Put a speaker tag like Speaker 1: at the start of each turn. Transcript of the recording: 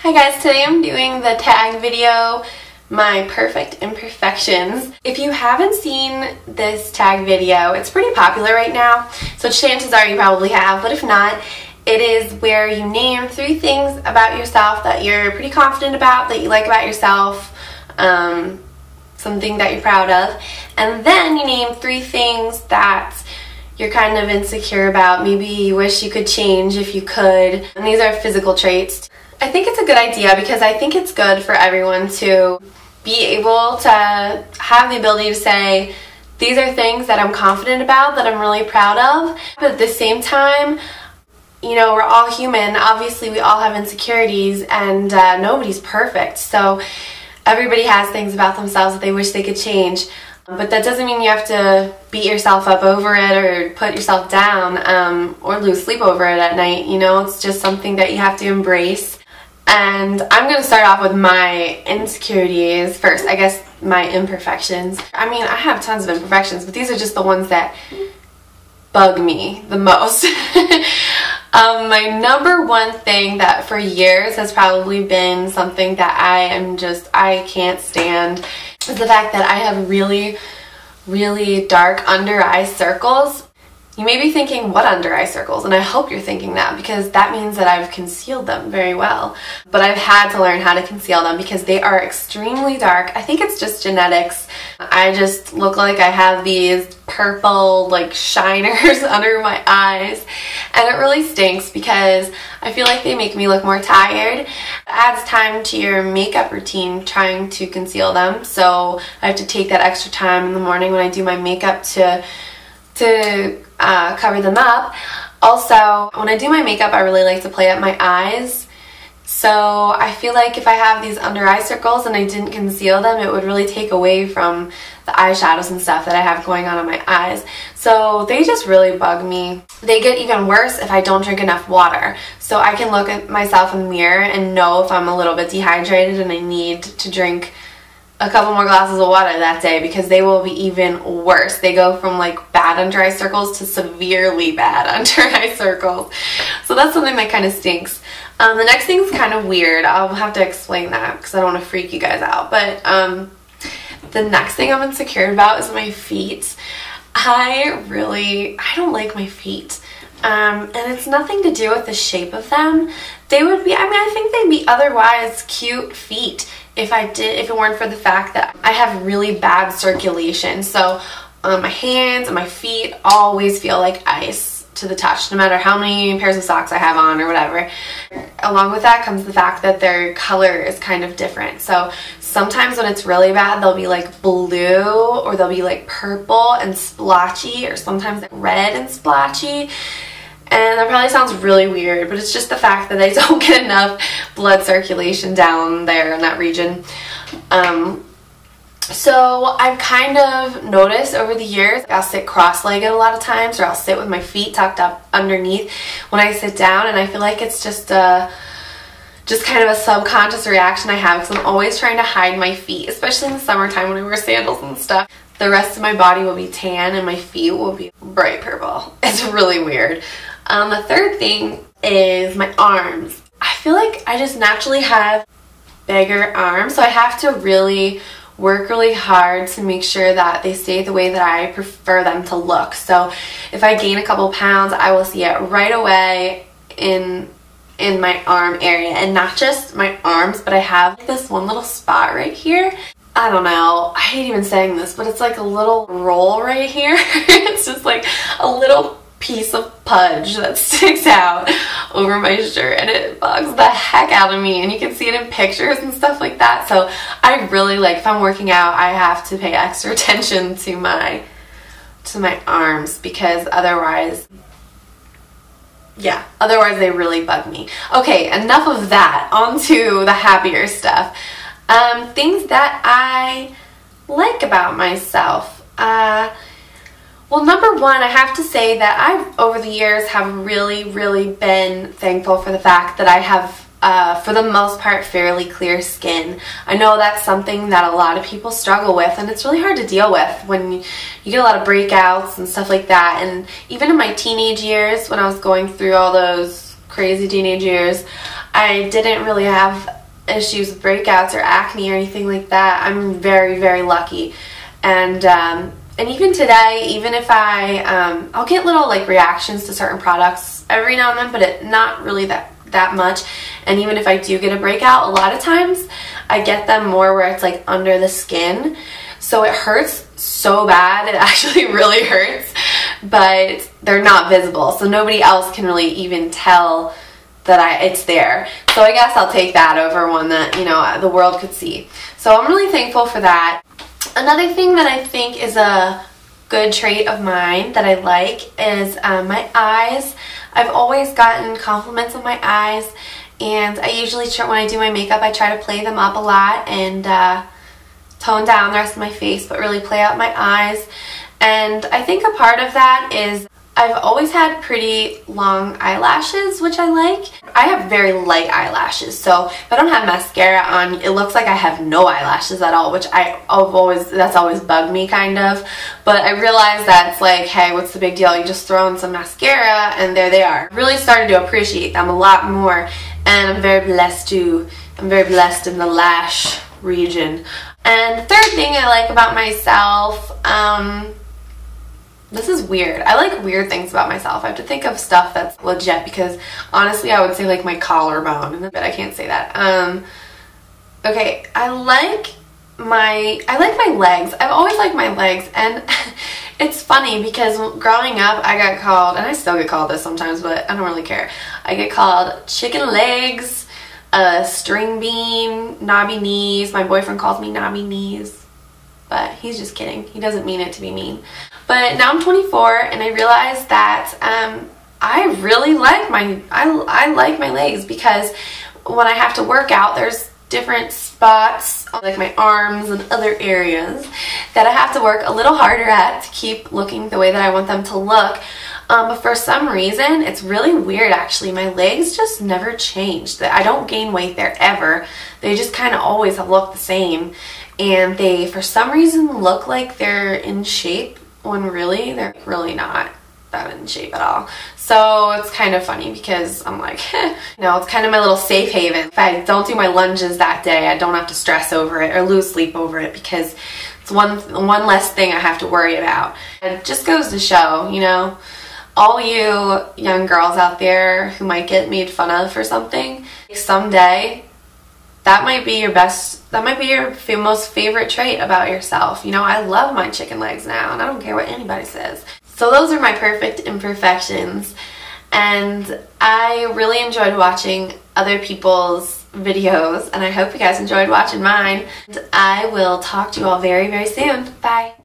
Speaker 1: Hi guys, today I'm doing the tag video, my Perfect Imperfections. If you haven't seen this tag video, it's pretty popular right now, so chances are you probably have, but if not, it is where you name 3 things about yourself that you're pretty confident about, that you like about yourself, something that you're proud of, and then you name 3 things that you're kind of insecure about, maybe you wish you could change if you could, and these are physical traits. I think it's a good idea because I think it's good for everyone to be able to have the ability to say, these are things that I'm confident about, that I'm really proud of, but at the same time, you know, we're all human. Obviously, we all have insecurities, and nobody's perfect, so everybody has things about themselves that they wish they could change. But that doesn't mean you have to beat yourself up over it or put yourself down or lose sleep over it at night. You know, it's just something that you have to embrace. And I'm going to start off with my insecurities first, I guess my imperfections. I mean, I have tons of imperfections, but these are just the ones that bug me the most. My number one thing that for years has probably been something that I can't stand is the fact that I have really, really dark under eye circles. You may be thinking, what under eye circles? And I hope you're thinking that because that means that I've concealed them very well. But I've had to learn how to conceal them because they are extremely dark. I think it's just genetics. I just look like I have these purple like shiners under my eyes. And it really stinks because I feel like they make me look more tired. It adds time to your makeup routine trying to conceal them. So I have to take that extra time in the morning when I do my makeup to cover them up. Also, when I do my makeup, I really like to play up my eyes. So I feel like if I have these under eye circles and I didn't conceal them, it would really take away from the eyeshadows and stuff that I have going on in my eyes. So they just really bug me. They get even worse if I don't drink enough water. So I can look at myself in the mirror and know if I'm a little bit dehydrated and I need to drink a couple more glasses of water that day because they will be even worse. They go from like bad under eye circles to severely bad under eye circles. So that's something that kind of stinks. The next thing's kind of weird. I'll have to explain that because I don't want to freak you guys out. But the next thing I'm insecure about is my feet. I don't like my feet. And it's nothing to do with the shape of them. They would be, I think they'd be otherwise cute feet if it weren't for the fact that I have really bad circulation. So my hands and my feet always feel like ice to the touch, no matter how many pairs of socks I have on or whatever. Along with that comes the fact that their color is kind of different. So sometimes when it's really bad, they'll be like blue or they'll be like purple and splotchy, or sometimes red and splotchy. And that probably sounds really weird, but it's just the fact that I don't get enough blood circulation down there in that region. So I've kind of noticed over the years, I'll sit cross-legged a lot of times, or I'll sit with my feet tucked up underneath when I sit down, and I feel like it's just kind of a subconscious reaction I have because I'm always trying to hide my feet, especially in the summertime when I wear sandals and stuff. The rest of my body will be tan and my feet will be bright purple. It's really weird. The third thing is my arms. I feel like I just naturally have bigger arms, so I have to really work really hard to make sure that they stay the way that I prefer them to look. So if I gain a couple pounds, I will see it right away in my arm area, and not just my arms, but I have this one little spot right here. I don't know, I hate even saying this, but it's like a little roll right here. It's just like a little piece of pudge that sticks out over my shirt, and it bugs the heck out of me, and you can see it in pictures and stuff like that. So I really like, if I'm working out, I have to pay extra attention to my arms because otherwise they really bug me. Okay, enough of that, on to the happier stuff. Things that I like about myself. Well, number one, I have to say that I've, over the years, have really, really been thankful for the fact that I have, for the most part, fairly clear skin. I know that's something that a lot of people struggle with, and it's really hard to deal with when you get a lot of breakouts and stuff like that. And even in my teenage years, when I was going through all those crazy teenage years, I didn't really have issues with breakouts or acne or anything like that. I'm very, very lucky. And even today, even if I'll get little like reactions to certain products every now and then, but not really that much. And even if I do get a breakout, a lot of times I get them more where it's like under the skin. So it hurts so bad, it actually really hurts, but they're not visible. So nobody else can really even tell that it's there. So I guess I'll take that over one that, you know, the world could see. So I'm really thankful for that. Another thing that I think is a good trait of mine that I like is my eyes. I've always gotten compliments on my eyes, and I usually try, when I do my makeup, I try to play them up a lot and tone down the rest of my face, but really play out my eyes. And I think a part of that is I've always had pretty long eyelashes, which I like. I have very light eyelashes, so if I don't have mascara on, it looks like I have no eyelashes at all, which that's always bugged me kind of. But I realized that it's like, hey, what's the big deal? You just throw in some mascara and there they are. Really started to appreciate them a lot more, and I'm very blessed in the lash region. And the third thing I like about myself, this is weird. I like weird things about myself. I have to think of stuff that's legit, because honestly I would say like my collarbone, but I can't say that. Okay, I like my legs. I've always liked my legs, and it's funny because growing up I got called, and I still get called this sometimes, but I don't really care. I get called chicken legs, string bean, knobby knees. My boyfriend calls me knobby knees, but he's just kidding. He doesn't mean it to be mean. But now I'm 24, and I realized that I really like I like my legs, because when I have to work out, there's different spots like my arms and other areas that I have to work a little harder at to keep looking the way that I want them to look. But for some reason, it's really weird actually. My legs just never change. I don't gain weight there ever. They just kind of always have looked the same. And they, for some reason, look like they're in shape when really, they're really not that in shape at all. So it's kind of funny because I'm like, you know, it's kind of my little safe haven. If I don't do my lunges that day, I don't have to stress over it or lose sleep over it, because it's one less thing I have to worry about. It just goes to show, you know, all you young girls out there who might get made fun of for something, someday that might be your most favorite trait about yourself. You know, I love my chicken legs now, and I don't care what anybody says. So those are my perfect imperfections, and I really enjoyed watching other people's videos, and I hope you guys enjoyed watching mine. And I will talk to you all very, very soon. Bye!